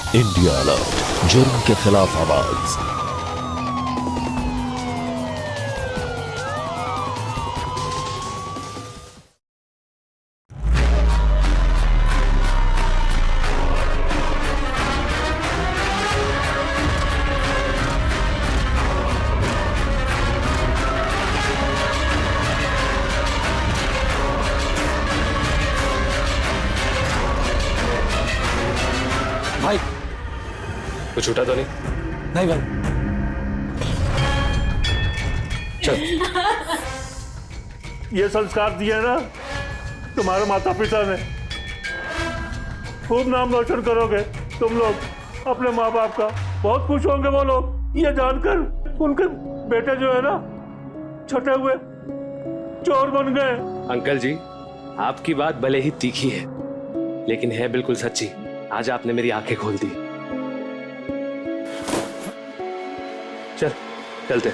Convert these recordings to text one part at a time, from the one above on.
India alert, जुर्म के खिलाफ आवाज। भाई कुछ उठा तो नहीं? नहीं भाई। चल। ये संस्कार दिया ना तुम्हारे माता पिता ने, खूब नाम रोशन करोगे तुम लोग अपने माँ बाप का। बहुत खुश होंगे वो लोग ये जानकर उनके बेटे जो है ना छठे हुए चोर बन गए। अंकल जी, आपकी बात भले ही तीखी है लेकिन है बिल्कुल सच्ची। आज आपने मेरी आंखें खोल दी। चल चलते।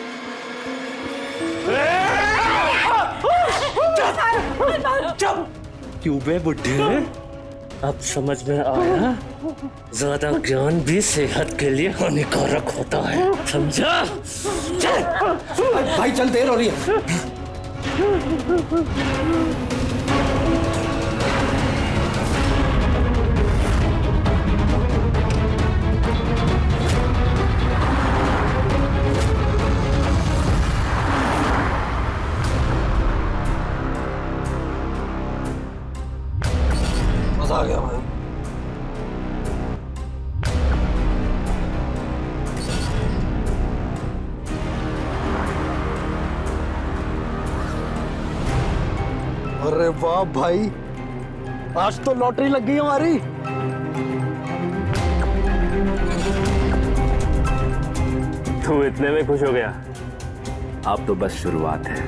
क्यों बे बुड्ढे, अब समझ में आया? ज्यादा ज्ञान भी सेहत के लिए हानिकारक होता है, समझा? भाई चल, देर हो रही है। मजा आ गया भाई। अरे वाह भाई, आज तो लॉटरी लग गई हमारी। तू इतने में खुश हो गया? अब तो बस शुरुआत है।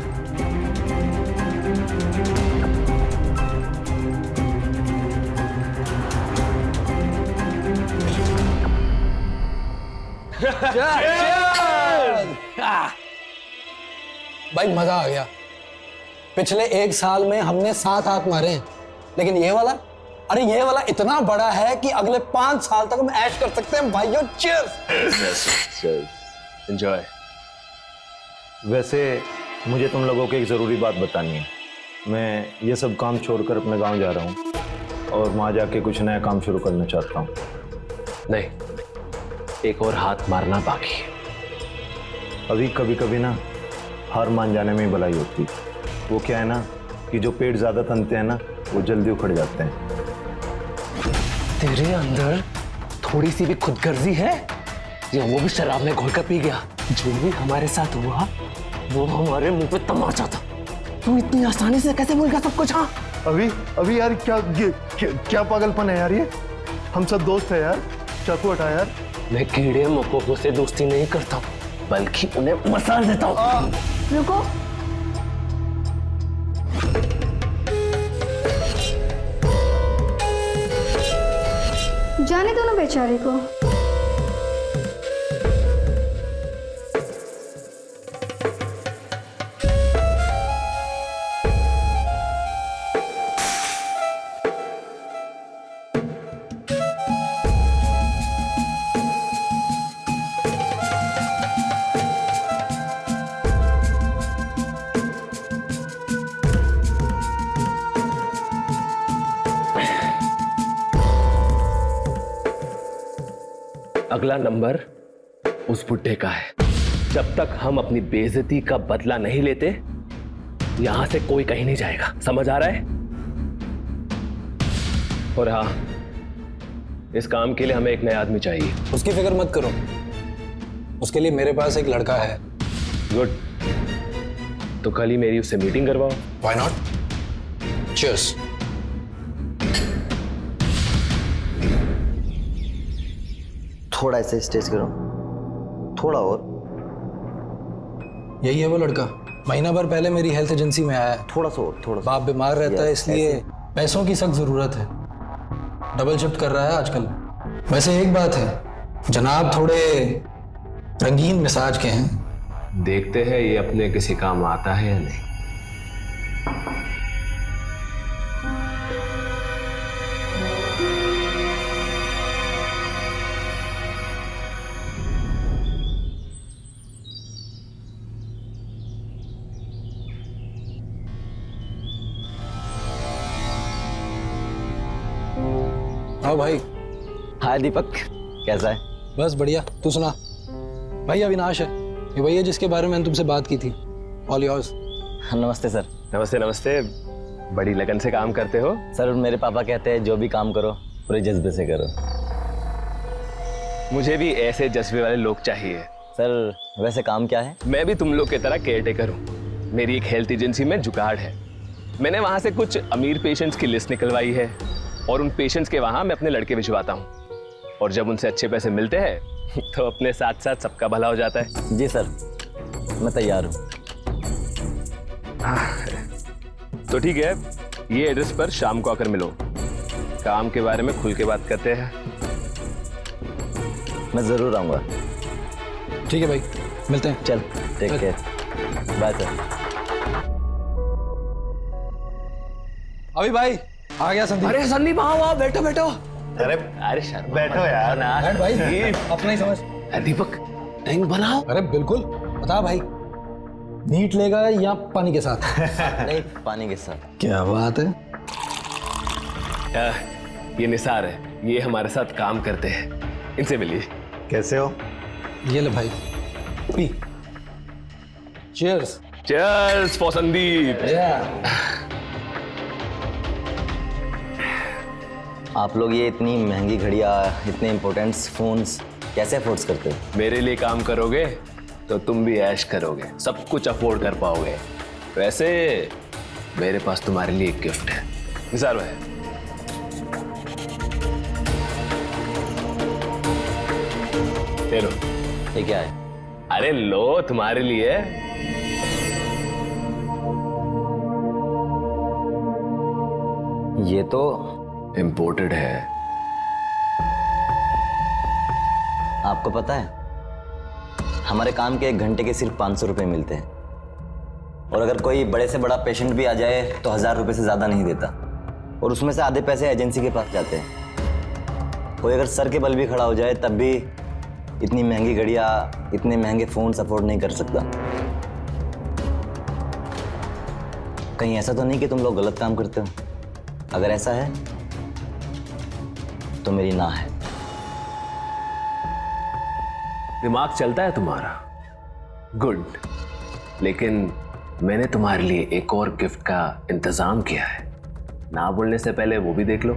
भाई मजा आ गया। पिछले 1 साल में हमने 7 हाथ मारे हैं, लेकिन ये वाला, अरे ये वाला इतना बड़ा है कि अगले 5 साल तक हम ऐश कर सकते हैं भाइयों। चीयर्स। एंजॉय। वैसे मुझे तुम लोगों को एक ज़रूरी बात बतानी है। मैं ये सब काम छोड़कर अपने गांव जा रहा हूँ और वहाँ जाके कुछ नया काम शुरू करना चाहता हूँ। नहीं, एक और हाथ मारना बाकी है। अभी कभी कभी ना हार मान जाने में ही भलाई होती है। वो क्या है ना कि जो पेड़ ज़्यादा तनते हैं ना वो जल्दी उखड़ जाते हैं। तेरे अंदर थोड़ी सी भी खुदगर्जी है या वो भी शराब में घोल कर पी गया? जो भी हमारे साथ हुआ वो हमारे मुंह पे तमाचा था। तू इतनी आसानी से कैसे भूल गया सब कुछ? हाँ अभी यार क्या पागलपन है यार ये। हम सब दोस्त है यार, चाकू हटा यार। मैं कीड़े मकोड़ों से दोस्ती नहीं करता बल्कि उन्हें मसाल देता हूँ। रुको, जाने दो ना बेचारे को। अगला नंबर उस बुड्ढे का है। जब तक हम अपनी बेइज्जती का बदला नहीं लेते यहां से कोई कहीं नहीं जाएगा, समझ आ रहा है? और हाँ, इस काम के लिए हमें एक नया आदमी चाहिए। उसकी फिक्र मत करो, उसके लिए मेरे पास एक लड़का है। गुड, तो कल ही मेरी उससे मीटिंग करवाओ। Why not? चीयर्स। थोड़ा ऐसे स्टेज करो, थोड़ा और। यही है वो लड़का, महीना भर पहले मेरी हेल्थ एजेंसी में आया है। थोड़ा सा और, थोड़ा सा। बाप बीमार रहता है, इसलिए ऐसे। पैसों की सख्त जरूरत है। डबल शिफ्ट कर रहा है आजकल। वैसे एक बात है, जनाब थोड़े रंगीन मिजाज के हैं। देखते हैं ये अपने किसी काम आता है या नहीं। हाँ भाई। हाय दीपक, कैसा है? बस बढ़िया, तू सुना। भाई अविनाश है, ये वही है जिसके बारे में मैंने तुमसे बात की थी। All yours. नमस्ते सर। नमस्ते नमस्ते। बड़ी लगन से काम करते हो। सर मेरे पापा कहते हैं जो भी काम करो पूरे जज्बे से करो। मुझे भी ऐसे जज्बे वाले लोग चाहिए। सर वैसे काम क्या है? मैं भी तुम लोग की तरह केयर टेकर हूँ। मेरी एक हेल्थ एजेंसी में जुगाड़ है। मैंने वहाँ से कुछ अमीर पेशेंट्स की लिस्ट निकलवाई है और उन पेशेंट्स के वहाँ मैं अपने लड़के भिजवाता हूँ, और जब उनसे अच्छे पैसे मिलते हैं तो अपने साथ साथ सबका भला हो जाता है। जी सर, मैं तैयार हूँ। तो ठीक है, ये एड्रेस पर शाम को आकर मिलो। काम के बारे में खुल के बात करते हैं। मैं ज़रूर आऊँगा। ठीक है भाई, मिलते हैं। चल टेक केयर। Bye sir. अभी भाई आ गया संदीप। अरे संदीप आओ बैठो बैठो। अरे शर्मा बैठो यार। बैठ भाई, अपना ही समझ। दीपक टैंक बनाओ। अरे बिल्कुल, बता भाई, नीट लेगा या पानी के साथ? नहीं, पानी के साथ। क्या बात है। ये निसार है, ये हमारे साथ काम करते हैं, इनसे मिलिए। कैसे हो? ये ले भाई, P. Cheers. Cheers for Sandeep. आप लोग ये इतनी महंगी घड़ियाँ, इतने इम्पोर्टेंट फोन्स कैसे अफोर्ड करते हो? मेरे लिए काम करोगे तो तुम भी ऐश करोगे, सब कुछ अफोर्ड कर पाओगे। वैसे मेरे पास तुम्हारे लिए एक गिफ्ट है। निसार भाई, ले लो। ये क्या है? अरे लो, तुम्हारे लिए। ये तो इम्पोर्टेड है। आपको पता है हमारे काम के 1 घंटे के सिर्फ 500 रुपये मिलते हैं, और अगर कोई बड़े से बड़ा पेशेंट भी आ जाए तो 1000 रुपये से ज़्यादा नहीं देता, और उसमें से आधे पैसे एजेंसी के पास जाते हैं। कोई अगर सर के बल भी खड़ा हो जाए तब भी इतनी महंगी घड़ियाँ, इतने महंगे फ़ोन्स अफोर्ड नहीं कर सकता। कहीं ऐसा तो नहीं कि तुम लोग गलत काम करते हो? अगर ऐसा है तो मेरी ना है। दिमाग चलता है तुम्हारा, गुड। लेकिन मैंने तुम्हारे लिए एक और गिफ्ट का इंतजाम किया है। ना बोलने से पहले वो भी देख लो।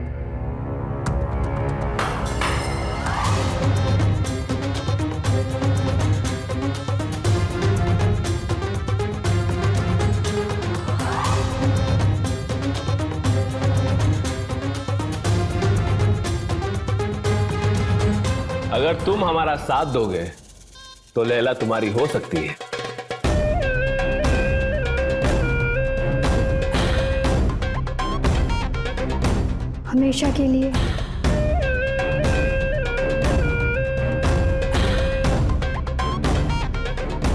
अगर तुम हमारा साथ दोगे तो लैला तुम्हारी हो सकती है। हमेशा के लिए।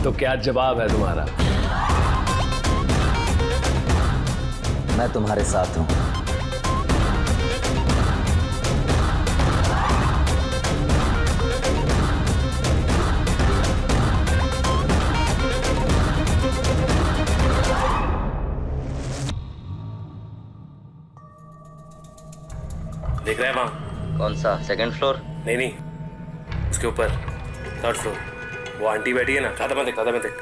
तो क्या जवाब है तुम्हारा? मैं तुम्हारे साथ हूं। देख रहे हैं वहां? कौन सा? 2nd floor? नहीं नहीं, उसके ऊपर 3rd फ्लोर। वो आंटी बैठी है ना, ज्यादा मत देख।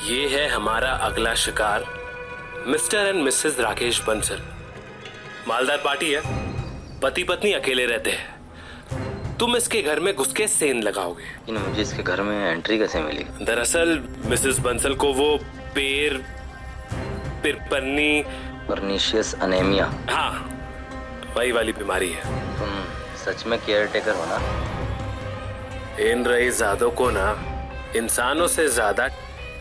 ये है हमारा अगला शिकार, mister and Mrs Rakesh Bansal. मालदार पार्टी है, पति पत्नी अकेले रहते हैं। तुम इसके घर में घुस के सेंध लगाओगे। लेकिन मुझे इसके घर में एंट्री कैसे मिली? दरअसल मिसेस बंसल को वो पिरपन्नी परनीशियस अनेमिया। हाँ, वही वाली बीमारी है। तुम सच में केयर टेकर हो ना? इन रईसजादों को ना इंसानों से ज्यादा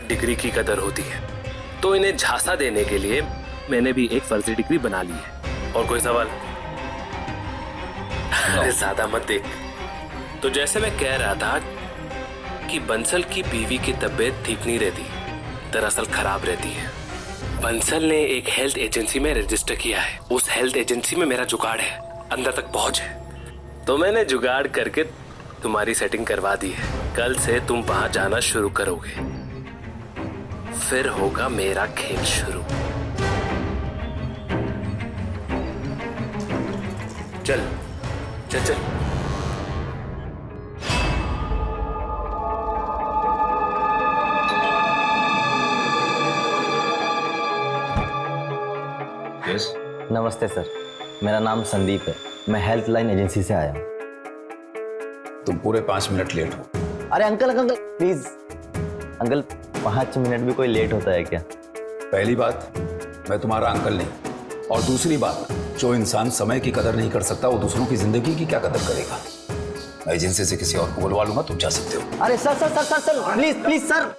डिग्री की कदर होती है, तो इन्हें झांसा देने के लिए मैंने भी एक फर्जी डिग्री बना ली है। और कोई सवाल? अरे ज्यादा मत देख। तो जैसे मैं कह रहा था कि बंसल की बीवी की तबीयत ठीक नहीं रहती, दरअसल खराब रहती है। बंसल ने एक हेल्थ एजेंसी में रजिस्टर किया है। उस हेल्थ एजेंसी में मेरा जुगाड़ है, अंदर तक पहुंच है। तो मैंने जुगाड़ करके तुम्हारी सेटिंग करवा दी है। कल से तुम वहां जाना शुरू करोगे, फिर होगा मेरा खेल शुरू। चल चल चल। यस, नमस्ते सर, मेरा नाम संदीप है। मैं हेल्थ लाइन एजेंसी से आया हूँ। तुम पूरे 5 मिनट लेट हो। अरे uncle uncle uncle please uncle, 5 minute भी कोई लेट होता है क्या? पहली बात, मैं तुम्हारा अंकल नहीं, और दूसरी बात, जो इंसान समय की कदर नहीं कर सकता वो दूसरों की जिंदगी की क्या कदर करेगा? मैं एजेंसी से किसी और को बुलवा लूंगा, तुम जा सकते हो। अरे sir sir sir sir sir please please sir.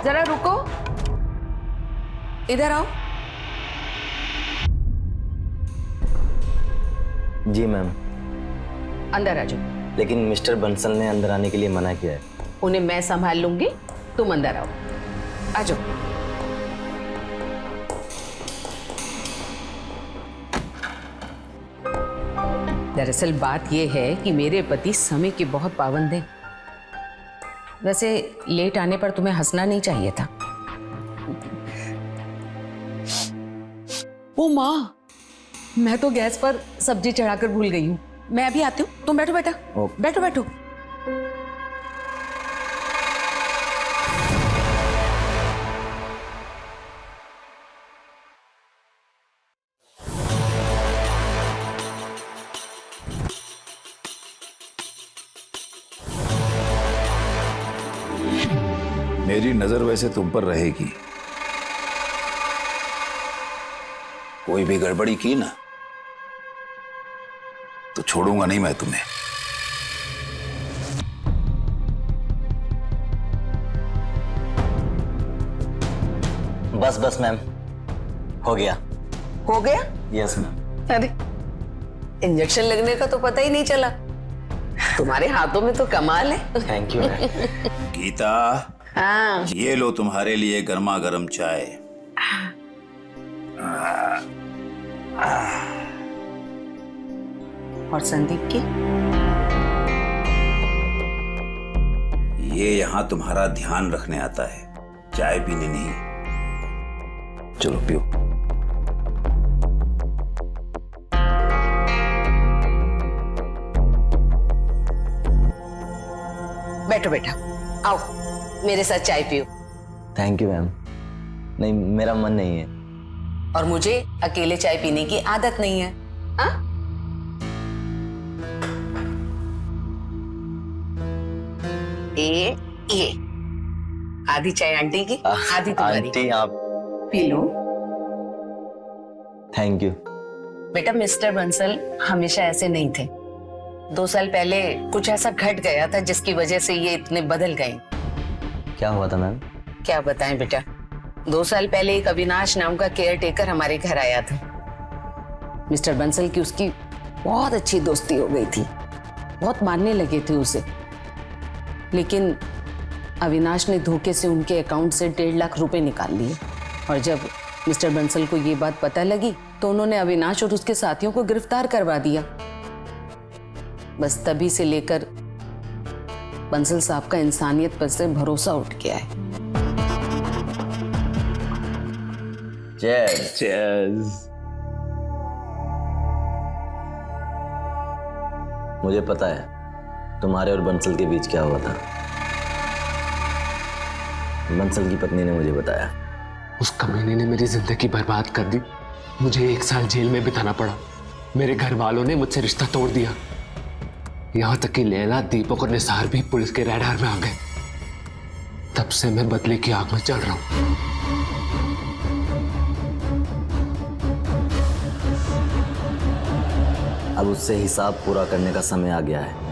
जरा रुको, इधर आओ। जी मैम, अंदर आ जाओ। लेकिन मिस्टर बंसल ने अंदर आने के लिए मना किया है। उन्हें मैं संभाल लूंगी, तुम अंदर आओ। आ जाओ। दरअसल बात यह है कि मेरे पति समय के बहुत पाबंद हैं। वैसे लेट आने पर तुम्हें हंसना नहीं चाहिए था। ओ माँ, मैं तो गैस पर सब्जी चढ़ाकर भूल गई हूँ। मैं अभी आती हूँ, तुम बैठो बेटा। बैठो बैठो। मेरी नजर वैसे तुम पर रहेगी। कोई भी गड़बड़ी की ना तो छोड़ूंगा नहीं मैं तुम्हें। बस बस मैम, हो गया। हो गया? Yes ma'am. अरे इंजेक्शन लगने का तो पता ही नहीं चला। तुम्हारे हाथों में तो कमाल है। Thank you ma'am. गीता, हाँ, ये लो तुम्हारे लिए गर्मा गर्म चाय। और संदीप की? ये यहाँ तुम्हारा ध्यान रखने आता है, चाय पीने नहीं। चलो पियो। बैठो बेटा, आओ मेरे साथ चाय पियो। Thank you ma'am. नहीं, मेरा मन नहीं है। और मुझे अकेले चाय पीने की आदत नहीं है। हाँ? ये आधी चाय आंटी की, आधी तुम्हारी। आंटी आप पी लो। Thank you. बेटा, मिस्टर बंसल हमेशा ऐसे नहीं थे। 2 साल पहले कुछ ऐसा घट गया था जिसकी वजह से ये इतने बदल गए। क्या हुआ था मैम? क्या बताएं बेटा, 2 साल पहले एक अविनाश नाम का केयर टेकर हमारे घर आया था। मिस्टर बंसल की उसकी बहुत अच्छी दोस्ती हो गई थी, बहुत मानने लगे थे उसे। लेकिन अविनाश ने धोखे से उनके अकाउंट से 1.5 लाख रुपए निकाल लिए। और जब मिस्टर बंसल को ये बात पता लगी तो उन्होंने अविनाश और उसके साथियों को गिरफ्तार करवा दिया। बस तभी से लेकर बंसल साहब का इंसानियत पर से भरोसा उठ गया है। चीयर्स। मुझे पता है तुम्हारे और बंसल के बीच क्या हुआ था। बंसल की पत्नी ने मुझे बताया। उस कमीने ने मेरी जिंदगी बर्बाद कर दी। मुझे 1 साल जेल में बिताना पड़ा। मेरे घर वालों ने मुझसे रिश्ता तोड़ दिया। यहाँ तक कि लैला, दीपक और निसार भी पुलिस के रडार में आ गए। तब से मैं बदले की आग में चल रहा हूँ। अब उससे हिसाब पूरा करने का समय आ गया है।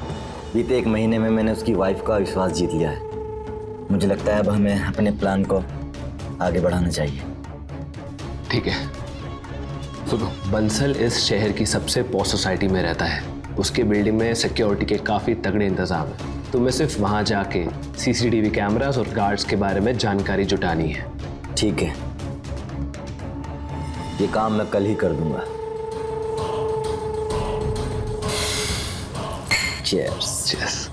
बीते 1 महीने में मैंने उसकी वाइफ का विश्वास जीत लिया है। मुझे लगता है अब हमें अपने प्लान को आगे बढ़ाना चाहिए। ठीक है, सुनो, बंसल इस शहर की सबसे पॉश सोसाइटी में रहता है। उसके बिल्डिंग में सिक्योरिटी के काफ़ी तगड़े इंतजाम है। तुम्हें सिर्फ वहाँ जाके सीसीटीवी कैमरास और गार्ड्स के बारे में जानकारी जुटानी है। ठीक है, ये काम मैं कल ही कर दूंगा। चीयर्स।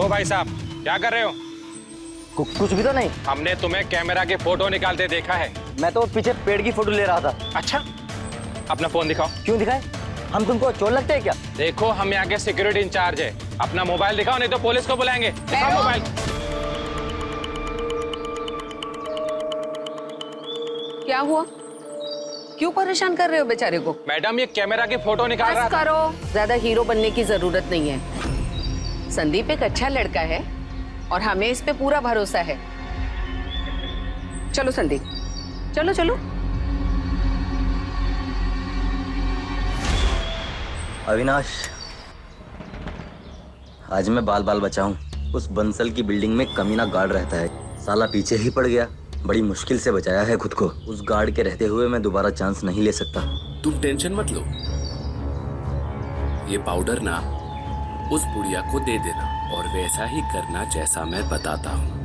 भाई साहब क्या कर रहे हो? कुछ भी तो नहीं। हमने तुम्हें कैमरा के फोटो निकालते देखा है। मैं तो पीछे पेड़ की फोटो ले रहा था। अच्छा, अपना फोन दिखाओ। क्यों दिखाए? हम तुमको चोर लगते हैं क्या? देखो हम यहाँ के सिक्योरिटी इंचार्ज है, अपना मोबाइल दिखाओ नहीं तो पुलिस को बुलाएंगे। दिखाओ मोबाइल। क्या हुआ? क्यों परेशान कर रहे हो बेचारे को? मैडम ये कैमरा की फोटो निकाल रहा था। करो, ज्यादा हीरो बनने की जरूरत नहीं है। संदीप एक अच्छा लड़का है और हमें इस पे पूरा भरोसा है। चलो संदीप, चलो चलो। अविनाश, आज मैं बाल बाल बचाऊं। उस बंसल की बिल्डिंग में कमीना गार्ड रहता है, साला पीछे ही पड़ गया। बड़ी मुश्किल से बचाया है खुद को। उस गार्ड के रहते हुए मैं दोबारा चांस नहीं ले सकता। तुम टेंशन मत लो, ये पाउडर ना उस बुढ़िया को दे देना और वैसा ही करना जैसा मैं बताता हूँ।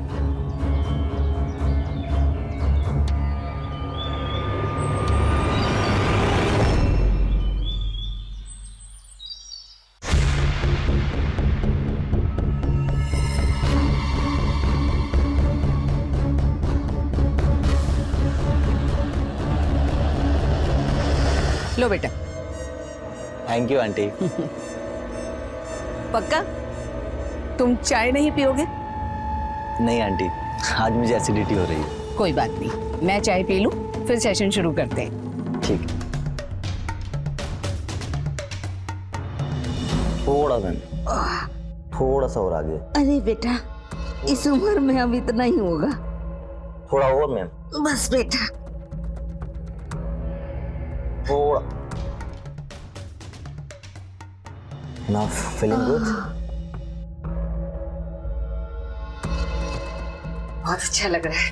लो बेटा। Thank you aunty. पक्का तुम चाय नहीं पियोगे? नहीं आंटी, आज मुझे एसिडिटी हो रही है। कोई बात नहीं, मैं चाय पी लूं फिर सेशन शुरू करते हैं। ठीक। थोड़ा सा और आगे। अरे बेटा, इस उम्र में अब इतना ही होगा। थोड़ा और मैम। बस बेटा। थोड़ा। Now feeling good? बहुत अच्छा लग रहा है।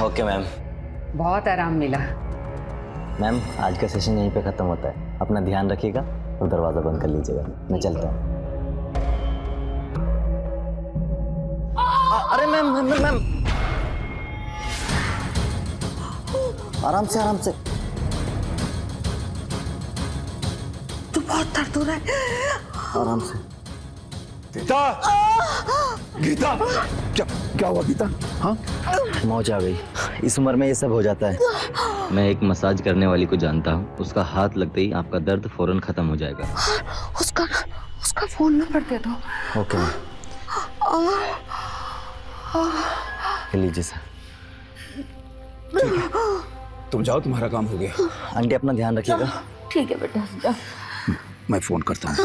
Okay ma'am. बहुत आराम मिला। मैम आज का सेशन यहीं पे खत्म होता है। अपना ध्यान रखिएगा और दरवाजा बंद कर लीजिएगा। मैं चलता हूँ। अरे मैम मैम मैम, आराम से आराम से। तू बहुत दर्द हो रहा है। आराम से। गीता, गीता, क्या हुआ गीता? हाँ, मौज आ गई। इस उम्र में ये सब हो जाता है। मैं एक मसाज करने वाली को जानता हूँ, उसका हाथ लगते ही आपका दर्द फौरन खत्म हो जाएगा। उसका फोन नंबर दे दो। ओके लीजिए सर। तुम जाओ, तुम्हारा काम हो गया। आंटी अपना ध्यान रखिएगा। ठीक है बेटा, जा। मैं फोन करता हूँ।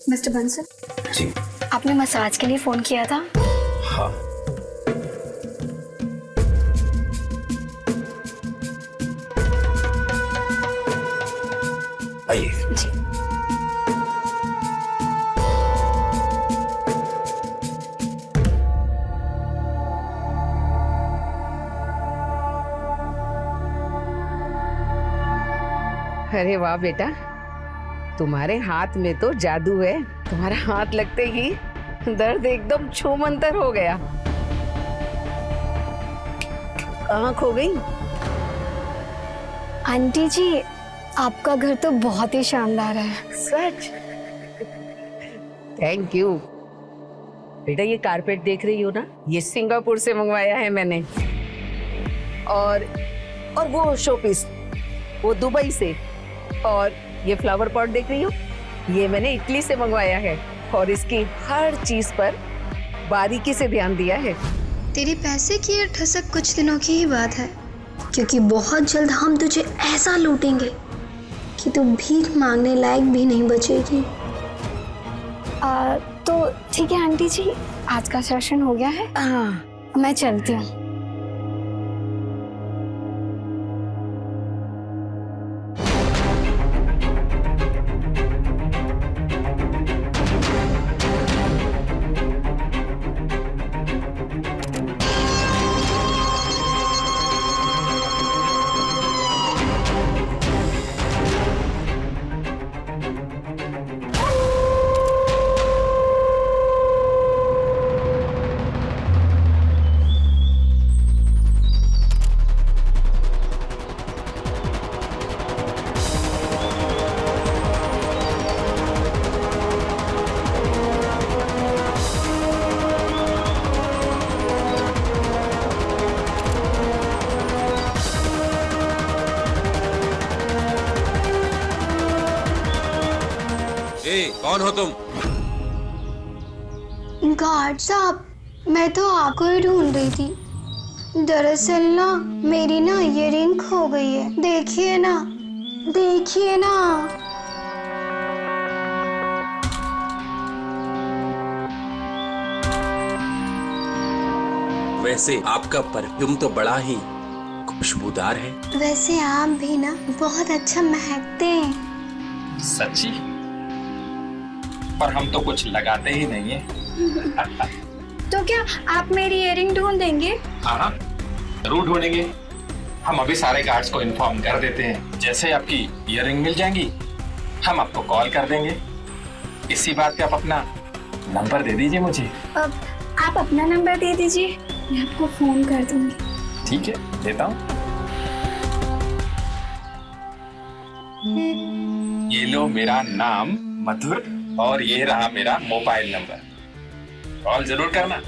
मिस्टर बंसल, जी। आपने मसाज के लिए फोन किया था? हाँ। आइए। अरे वाह बेटा, तुम्हारे हाथ में तो जादू है। तुम्हारा हाथ लगते ही दर्द एकदम छूमंतर हो गया। कहाँ खो गई? आंटी जी, आपका घर तो बहुत ही शानदार है। सच? थैंक यू बेटा। ये कारपेट देख रही हो ना, ये सिंगापुर से मंगवाया है मैंने। और वो शोपीस वो दुबई से। और ये फ्लावर पॉट देख रही हो, ये मैंने इटली से मंगवाया है। और इसकी हर चीज पर बारीकी से ध्यान दिया है। तेरे पैसे की ये ठसक कुछ दिनों की ही बात है, क्योंकि बहुत जल्द हम तुझे ऐसा लूटेंगे कि तू भीख मांगने लायक भी नहीं बचेगी। तो ठीक है आंटी जी, आज का सेशन हो गया है। हाँ, मैं चलती हूँ। कौन हो तुम? गार्ड साहब, मैं तो आपको ही ढूंढ रही थी। दरअसल ना मेरी ना ईयरिंग खो गई है। देखिए ना, देखिए ना। वैसे आपका परफ्यूम तो बड़ा ही खुशबूदार है। वैसे आप भी ना बहुत अच्छा महकते हैं। सच्ची? पर हम तो कुछ लगाते ही नहीं है। तो क्या आप मेरी इयरिंग ढूंढ देंगे? हाँ, जरूर ढूंढेंगे। हम अभी सारे गार्ड्स को इन्फॉर्म कर देते हैं। जैसे आपकी इयरिंग मिल जाएंगी, हम आपको कॉल कर देंगे। इसी बात पे आप अपना नंबर दे दीजिए मुझे। आप अपना नंबर दे दीजिए, मैं आपको फोन कर दूंगी। ठीक है, देता हूँ। ये लो मेरा नाम मधुर, और ये रहा मेरा मोबाइल नंबर। कॉल जरूर करना।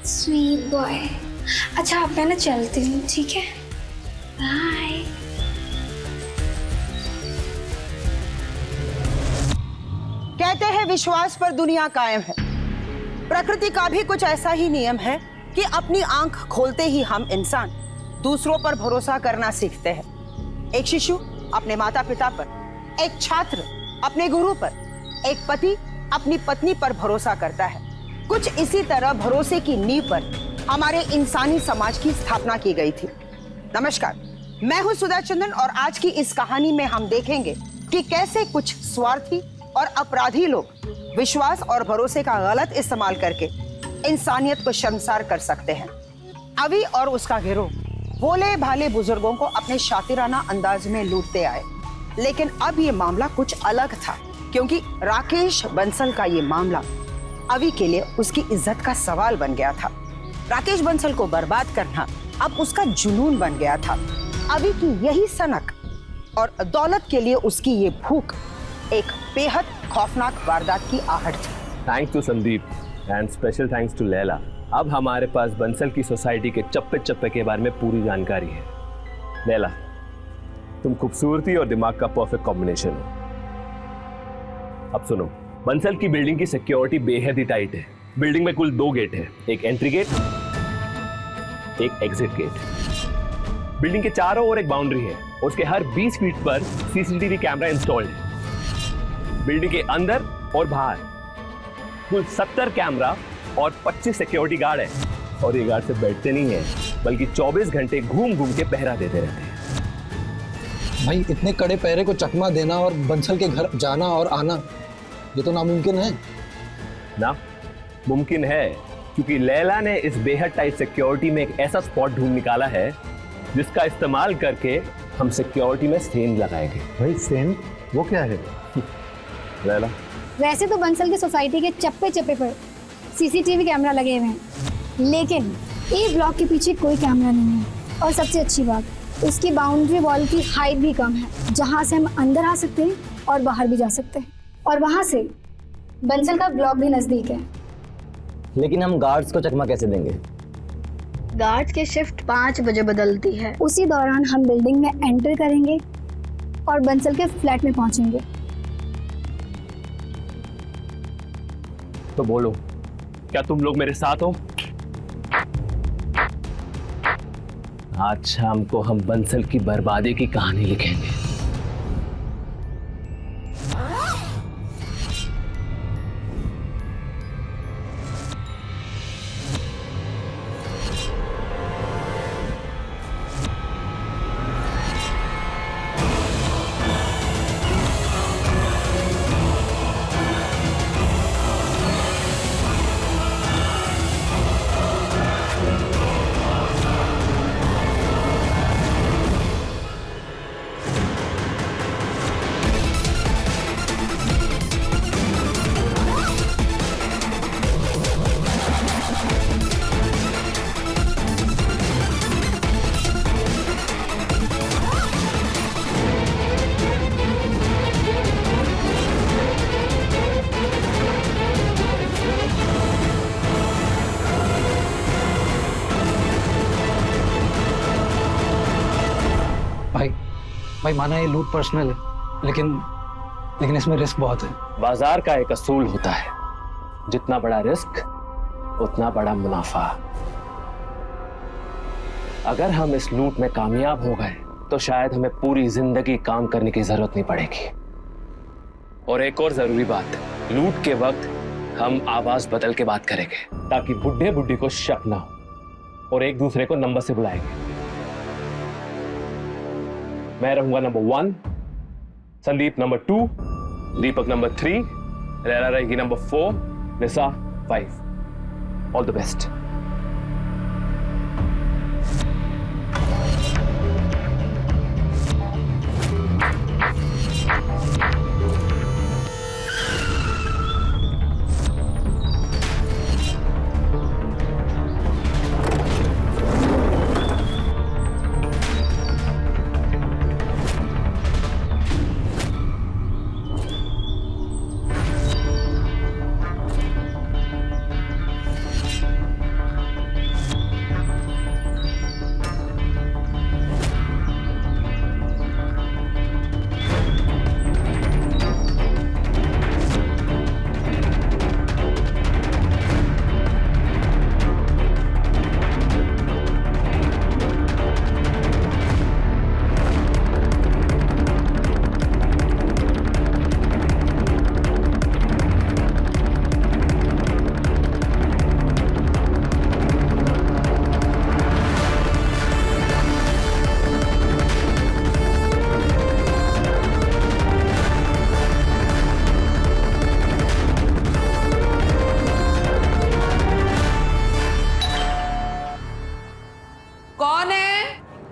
Sweet boy. अच्छा, अब मैं ना चलती हूँ, ठीक है? बाय। कहते हैं विश्वास पर दुनिया कायम है। प्रकृति का भी कुछ ऐसा ही नियम है कि अपनी आंख खोलते ही हम इंसान दूसरों पर भरोसा करना सीखते हैं। एक शिशु अपने माता पिता पर, एक छात्र अपने गुरु पर, एक पति अपनी पत्नी पर भरोसा करता है। कुछ इसी तरह भरोसे की नींव पर हमारे इंसानी समाज की स्थापना की गई थी। नमस्कार, मैं हूं सुधा चंदन और आज की इस कहानी में हम देखेंगे कि कैसे कुछ स्वार्थी और अपराधी लोग विश्वास और भरोसे का गलत इस्तेमाल करके इंसानियत को शर्मसार कर सकते हैं। अभी और उसका गिरोह भोले भाले बुजुर्गों को अपने शातिराना अंदाज में लूटते आए, लेकिन अब ये मामला कुछ अलग था, क्योंकि राकेश बंसल का ये मामला अभी के लिए उसकी इज्जत का सवाल बन गया था। राकेश बंसल को बर्बाद करना अब उसका जुनून बन गया था। अभी की यही सनक और दौलत के लिए उसकी ये भूख एक बेहद खौफनाक वारदात की आहट थी। Thanks to Sandeep and special thanks to Laila. अब हमारे पास बंसल की सोसाइटी के चप्पे चप्पे के बारे में पूरी जानकारी है। लैला, तुम खूबसूरती और दिमाग का परफेक्ट कॉम्बिनेशन हो। अब सुनो, बंसल की बिल्डिंग की सिक्योरिटी बेहद ही टाइट है। बिल्डिंग में कुल 2 गेट है, एक एंट्री गेट, एक एग्जिट गेट। बिल्डिंग के चारों ओर एक बाउंड्री है, उसके हर 20 फीट पर सीसीटीवी कैमरा इंस्टॉल्ड है। बिल्डिंग के अंदर और बाहर कुल 70 कैमरा और 25 सिक्योरिटी गार्ड है। और ये गार्ड सिर्फ बैठते नहीं है, बल्कि 24 घंटे घूम घूम के पहरा देते रहते हैं। भाई इतने कड़े पैरे को चकमा देना और बंसल के घर जाना और आना, ये तो नामुमकिन है ना। मुमकिन है क्योंकि लैला ने इस बेहद टाइट सिक्योरिटी में एक ऐसा स्पॉट ढूंढ निकाला है जिसका इस्तेमाल करके हम सिक्योरिटी में सेंध लगाएंगे। भाई सेंध वो क्या है? लैला, वैसे तो बंसल की सोसाइटी के चप्पे चप्पे पर सीसीटीवी कैमरा लगे हुए हैं, लेकिन ए ब्लॉक के पीछे कोई कैमरा नहीं है। और सबसे अच्छी बात, उसकी बाउंड्री वॉल की हाइट भी कम है, जहां से हम अंदर आ सकते हैं और बाहर भी जा सकते हैं। और वहां से बंसल का ब्लॉक भी नजदीक है। लेकिन हम गार्ड्स को चकमा कैसे देंगे? गार्ड्स की शिफ्ट 5 बजे बदलती है। उसी दौरान हम बिल्डिंग में एंटर करेंगे और बंसल के फ्लैट में पहुंचेंगे। तो बोलो, क्या तुम लोग मेरे साथ हो? आज शाम को हम बंसल की बर्बादी की कहानी लिखेंगे। भाई माना ये लूट पर्सनल है, लेकिन इसमें रिस्क बहुत है। बाजार का एक असूल होता है, जितना बड़ा रिस्क उतना बड़ा मुनाफा। अगर हम इस लूट में कामयाब हो गए तो शायद हमें पूरी जिंदगी काम करने की जरूरत नहीं पड़ेगी। और एक और जरूरी बात, लूट के वक्त हम आवाज बदल के बात करेंगे ताकि बुढ़े बुढ़ी को शक ना हो और एक दूसरे को नंबर से बुलाएंगे। मैं रहूंगा number 1, Sandeep number 2, Deepak number 3, Laila रहेगी number 4, Nisa 5। All the best.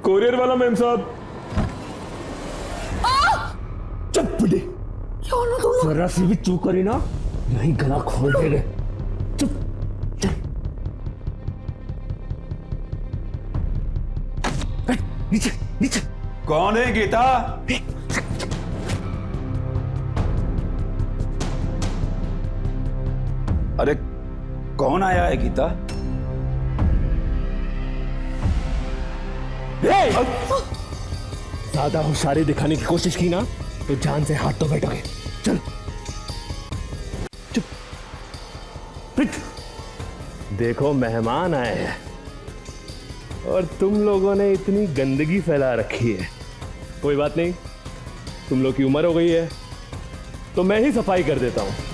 Courier वाला मैम साहब। चुप बुढ़ी, जरा सी भी चूक करी ना यही गला खोल देंगे। चुप चल, नीचे नीचे। कौन है गीता? अरे कौन आया है गीता? ज्यादा होशियारी दिखाने की कोशिश की ना तो जान से हाथ तो बैठोगे। चल चुप। देखो मेहमान आए हैं और तुम लोगों ने इतनी गंदगी फैला रखी है। कोई बात नहीं, तुम लोग की उम्र हो गई है तो मैं ही सफाई कर देता हूं।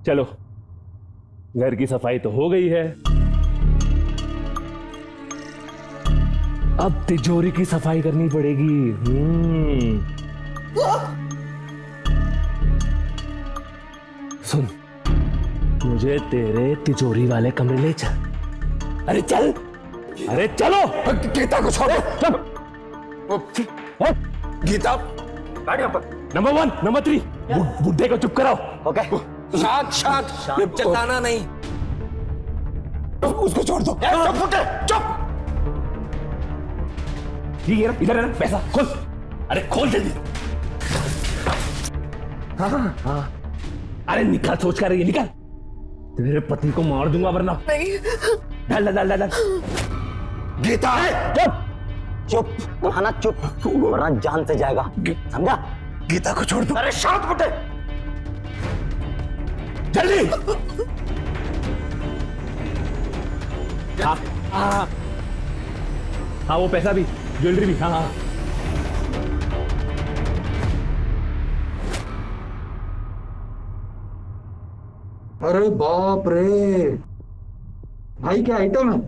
चलो, घर की सफाई तो हो गई है, अब तिजोरी की सफाई करनी पड़ेगी। सुन, मुझे तेरे तिजोरी वाले कमरे ले चल। अरे चल, अरे चलो। गीता को छोड़ो। गीता बैठ यहाँ पर। नंबर 1, नंबर 3, बुड्ढे को चुप कराओ। ओके, शांत शांत, चिल्लाना नहीं। उसको छोड़ दो। चुप बुड्ढे, चुप। ठीक है, इधर है ना पैसा, खोल। अरे खोल जल्दी। हाँ, अरे निकाल, सोच कर रही है, निकाल। तेरे पति को मार दूंगा वरना। नहीं। डाल डाल डाल डाल। गीता चुप चुप, कहाना चुप, वरना जान से जाएगा, समझा? गीता को छोड़ दो। अरे शांत बुड्ढे, जल्दी। हाँ, वो पैसा भी, ज्वेलरी भी। हाँ। अरे बाप रे, भाई क्या आइटम है।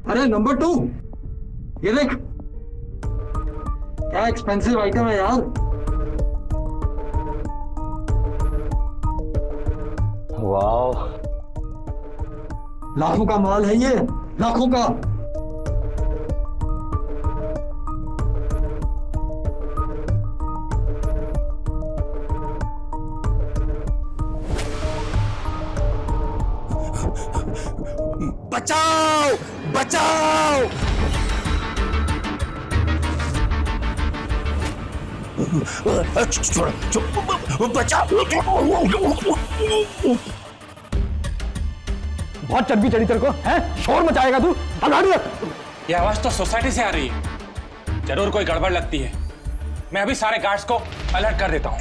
अरे नंबर 2, ये देख, क्या एक्सपेंसिव आइटम है यार। वाह, लाखों का माल है ये, लाखों का। बचाओ, बचाओ। बचाओ। बहुत चर्बी चढ़ी तेरे को, हैं? शोर मचाएगा तू। ये आवाज तो सोसाइटी से आ रही है, जरूर कोई गड़बड़ लगती है। मैं अभी सारे गार्ड्स को अलर्ट कर देता हूं।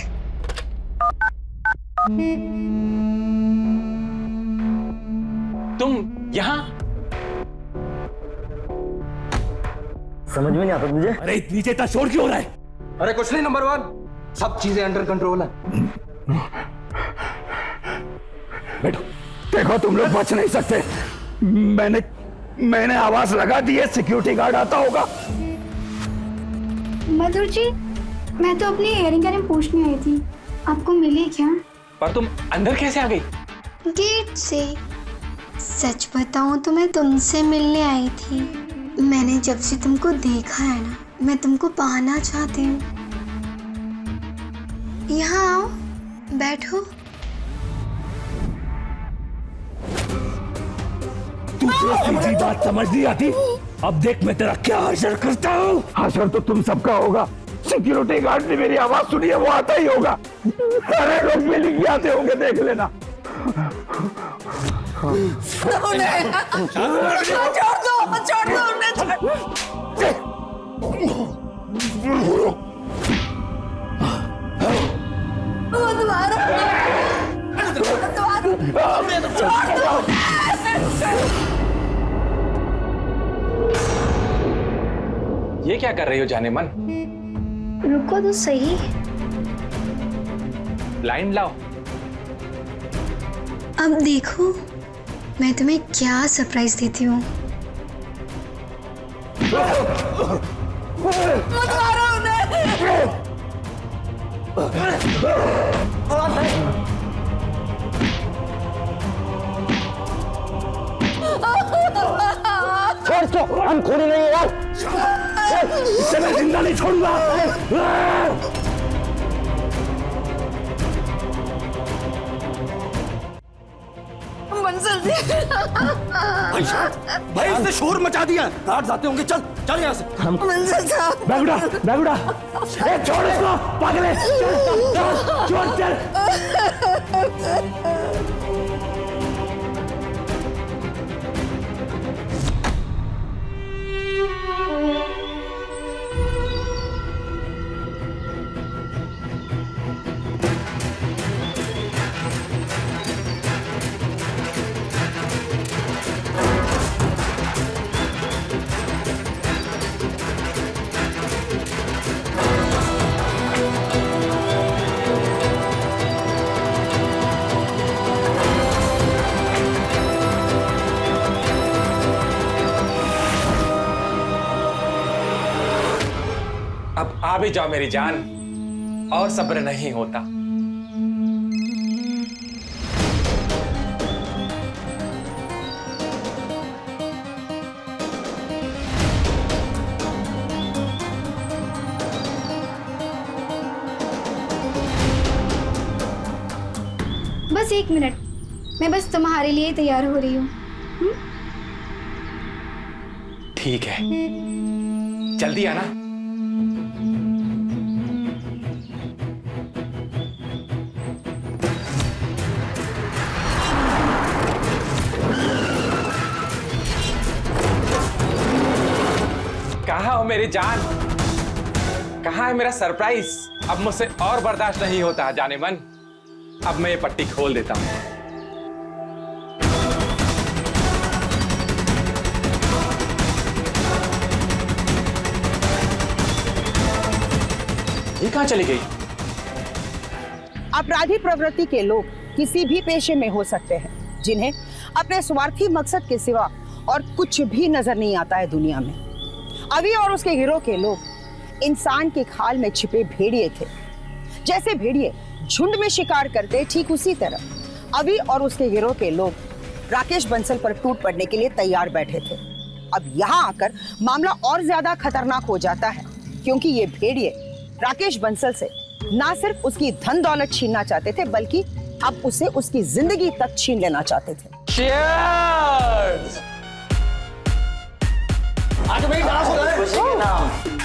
तुम यहाँ? समझ में नहीं आता तुझे? अरे नीचे इतना शोर क्यों हो रहा है? अरे कुछ नहीं नंबर 1, सब चीजें अंडर कंट्रोल है। बैठो। देखो, तुम लोग बच नहीं सकते। मैंने आवाज लगा दी है, सिक्योरिटी गार्ड आता होगा। मधुर जी, मैं तो अपनी इयरिंग का नाम पूछने आई थी, आपको मिली क्या? पर तुम अंदर कैसे आ गई? गेट से। सच बताऊं तो मैं तुमसे मिलने आई थी। मैंने जब से तुमको देखा है ना, मैं तुमको पाना चाहती हूँ। यहाँ आओ, बैठो। तुझे सीधी बात समझ नहीं आती? अब देख मैं तेरा क्या हशर करता हूँ। हशर तो तुम सबका होगा। सिक्योरिटी गार्ड ने मेरी आवाज सुनी है, वो आता ही होगा। सारे लोग मिल के आते होंगे, देख लेना। छोड़ दो उन्हें। ये क्या कर रही हो जाने मन? रुको तो सही। ब्लाइंड लाओ। अब देखो मैं तुम्हें क्या सरप्राइज देती हूँ। मत मारो उन्हें। छोड़ इसको, हम खोने नहीं है यार। इसे मैं जिंदा नहीं छोड़ूंगा। बंसल जी। भाई इसने शोर मचा दिया, गार्ड्स आते होंगे। चल चल यहाँ से। बंसल साहब। बैग उड़ा। ए, छोड़ इसको, पागले। चल, चल। अभी जाओ मेरी जान, और सब्र नहीं होता। बस 1 मिनट, मैं बस तुम्हारे लिए तैयार हो रही हूँ। ठीक है, जल्दी आना। कहाँ हो मेरी जान? कहाँ है मेरा सरप्राइज? अब मुझसे और बर्दाश्त नहीं होता जाने मन। अब मैं ये पट्टी खोल देता हूं। ये कहां चली गई? अपराधी प्रवृत्ति के लोग किसी भी पेशे में हो सकते हैं जिन्हें अपने स्वार्थी मकसद के सिवा और कुछ भी नजर नहीं आता है दुनिया में। अभी और उसके गिरोह के लोग इंसान के खाल में छिपे भेड़िए थे। जैसे भेड़िए झुंड में शिकार करते, ठीक उसी तरह अभी और उसके गिरोह के लोग राकेश बंसल पर टूट पड़ने के लिए तैयार बैठे थे। अब यहाँ आकर मामला और ज्यादा खतरनाक हो जाता है, क्योंकि ये भेड़िए राकेश बंसल से ना सिर्फ उसकी धन दौलत छीनना चाहते थे, बल्कि अब उसे उसकी जिंदगी तक छीन लेना चाहते थे। Cheers! आज मेरी डांस हो रहा है। खुशी के नाम।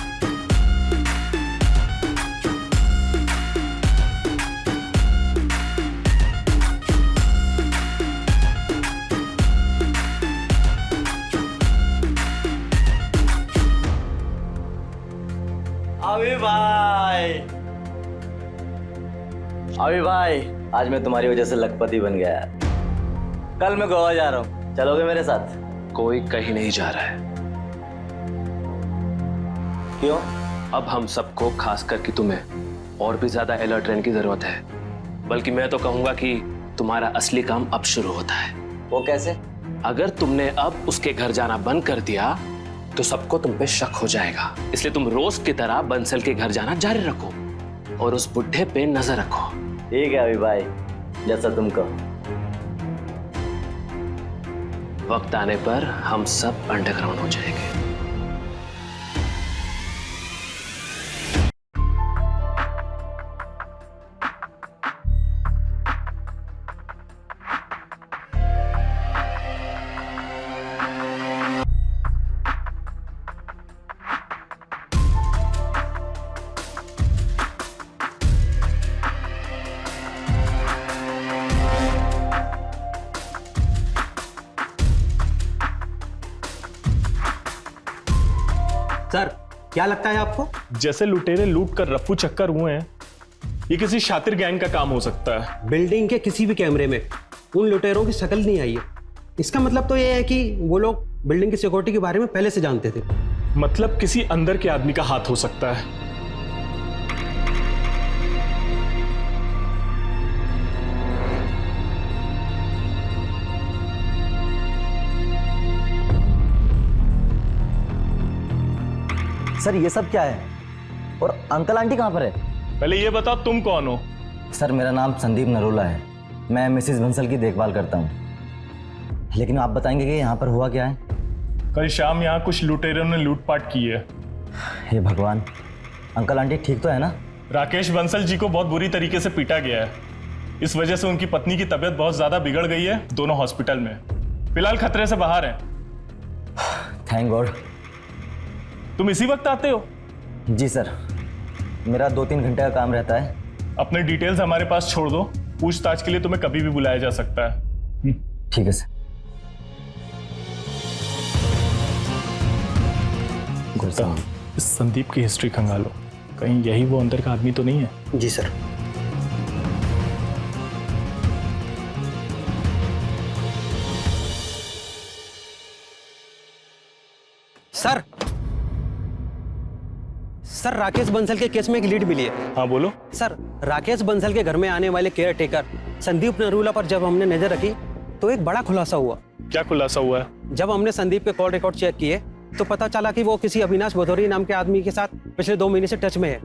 अभी भाई, आज मैं तुम्हारी वजह से लखपति बन गया। कल मैं गोवा जा रहा हूँ, चलोगे मेरे साथ? कोई कहीं नहीं जा रहा है। क्यों? अब हम सबको, खास करके तुम्हें, और भी ज्यादा अलर्ट रहने की जरूरत है। बल्कि मैं तो कहूंगा कि तुम्हारा असली काम अब शुरू होता है। वो कैसे? अगर तुमने अब उसके घर जाना बंद कर दिया तो सबको तुम पे शक हो जाएगा। इसलिए तुम रोज की तरह बंसल के घर जाना जारी रखो और उस बुढ़े पे नजर रखो। ठीक है अभी भाई, जैसा तुम कहो। वक्त आने पर हम सब अंडरग्राउंड हो जाएंगे। सर, क्या लगता है आपको? जैसे लुटेरे लूट कर रफू चक्कर हुए हैं, ये किसी शातिर गैंग का काम हो सकता है। बिल्डिंग के किसी भी कैमरे में उन लुटेरों की शक्ल नहीं आई है। इसका मतलब तो ये है कि वो लोग बिल्डिंग की सिक्योरिटी के बारे में पहले से जानते थे। मतलब किसी अंदर के आदमी का हाथ हो सकता है। सर ये सब क्या है? और अंकल आंटी कहाँ पर है? पहले ये बताओ तुम कौन हो? सर मेरा नाम संदीप नरोला है, मैं मिसेस बंसल की देखभाल करता हूँ। लेकिन आप बताएंगे कि यहाँ पर हुआ क्या है? कल शाम यहाँ कुछ लुटेरों ने लूटपाट की है। हे भगवान, अंकल आंटी ठीक तो है ना? राकेश बंसल जी को बहुत बुरी तरीके से पीटा गया है। इस वजह से उनकी पत्नी की तबीयत बहुत ज्यादा बिगड़ गई है। दोनों हॉस्पिटल में फिलहाल खतरे से बाहर हैं। Thank God. तुम इसी वक्त आते हो? जी सर, मेरा 2-3 घंटे का काम रहता है। अपने डिटेल्स हमारे पास छोड़ दो, पूछताछ के लिए तुम्हें कभी भी बुलाया जा सकता है। ठीक है सर। इस संदीप की हिस्ट्री खंगालो, कहीं यही वो अंदर का आदमी तो नहीं है? जी सर। सर, राकेश बंसल के केस में एक लीड मिली है। हाँ बोलो। सर, राकेश बंसल के घर में आने वाले केयर टेकर संदीप नरूला पर जब हमने नजर रखी तो एक बड़ा खुलासा हुआ। क्या खुलासा हुआ है? जब हमने संदीप के कॉल रिकॉर्ड चेक किए तो पता चला कि वो किसी अविनाश भदौरिया नाम के आदमी के साथ पिछले 2 महीने से टच में है।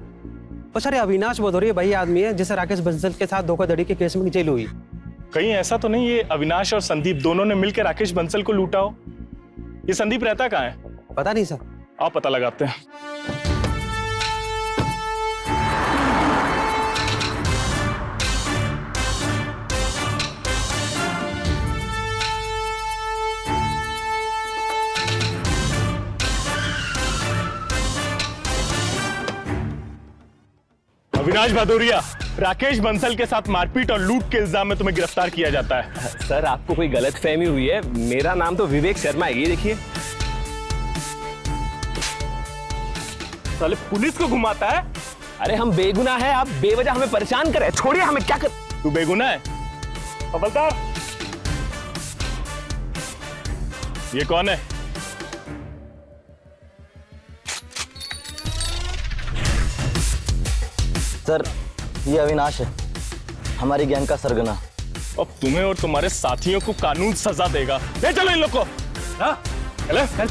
और सर, ये अविनाश भदौरिया वही आदमी है जिसे राकेश बंसल के साथ धोखाधड़ी के केस में जेल हुई। कहीं ऐसा तो नहीं ये अविनाश और संदीप दोनों ने मिलकर राकेश बंसल को लूटा हो? ये संदीप रहता कहाँ है? पता नहीं सर। आप पता लगाते हैं। अविनाश भदौरिया, राकेश बंसल के साथ मारपीट और लूट के इल्जाम में तुम्हें गिरफ्तार किया जाता है। सर, आपको कोई गलतफहमी हुई है। मेरा नाम तो विवेक शर्मा है, ये देखिए। साले पुलिस को घुमाता है। अरे हम बेगुनाह है, आप बेवजह हमें परेशान कर रहे हैं। छोड़िए हमें, क्या कर। तू बेगुनाह है? हवलदार, ये कौन है? सर, ये अविनाश है, हमारी गैंग का सरगना। अब तुम्हें और तुम्हारे साथियों को कानून सजा देगा। ले चलो इन लोग को। चले, चल।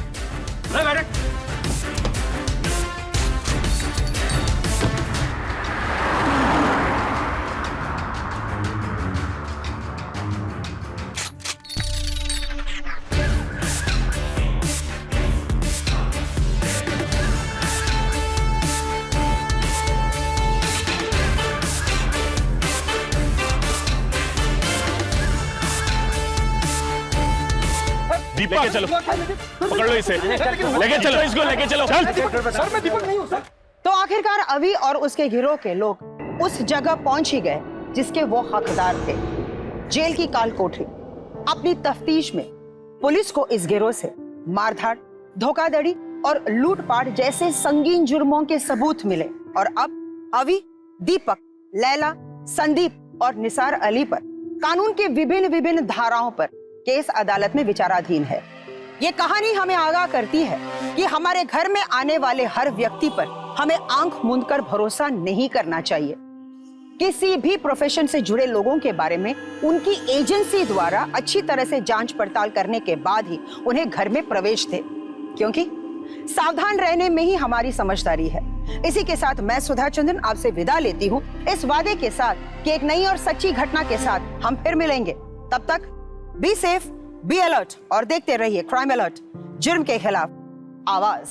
लेके चलो, पकड़ लो इसे, लेके चलो इसको, लेके चलो। चल। सर, मैं दीपक नहीं हूं सर। तो आखिरकार अवि और उसके गिरोह के लोग उस जगह पहुंच ही गए जिसके वो हकदार थे, जेल की काल कोठरी। अपनी तफ्तीश में पुलिस को इस गिरोह से मारधाड़, धोखाधड़ी और लूटपाट जैसे संगीन जुर्मों के सबूत मिले और अब अवि, दीपक, लैला, संदीप और निसार अली पर कानून के विभिन्न धाराओं पर केस अदालत में विचाराधीन है। ये कहानी हमें आगाह करती है कि हमारे घर में आने वाले हर व्यक्ति पर हमें आंख मूंदकर भरोसा नहीं करना चाहिए। किसी भी प्रोफेशन से जुड़े लोगों के बारे में उनकी एजेंसी द्वारा अच्छी तरह से जांच पड़ताल करने के बाद ही उन्हें घर में प्रवेश दे, क्योंकि सावधान रहने में ही हमारी समझदारी है। इसी के साथ मैं सुधा चंद्रन आपसे विदा लेती हूँ, इस वादे के साथ कि एक नई और सच्ची घटना के साथ हम फिर मिलेंगे। तब तक बी सेफ, बी अलर्ट और देखते रहिए क्राइम अलर्ट, जुर्म के खिलाफ आवाज।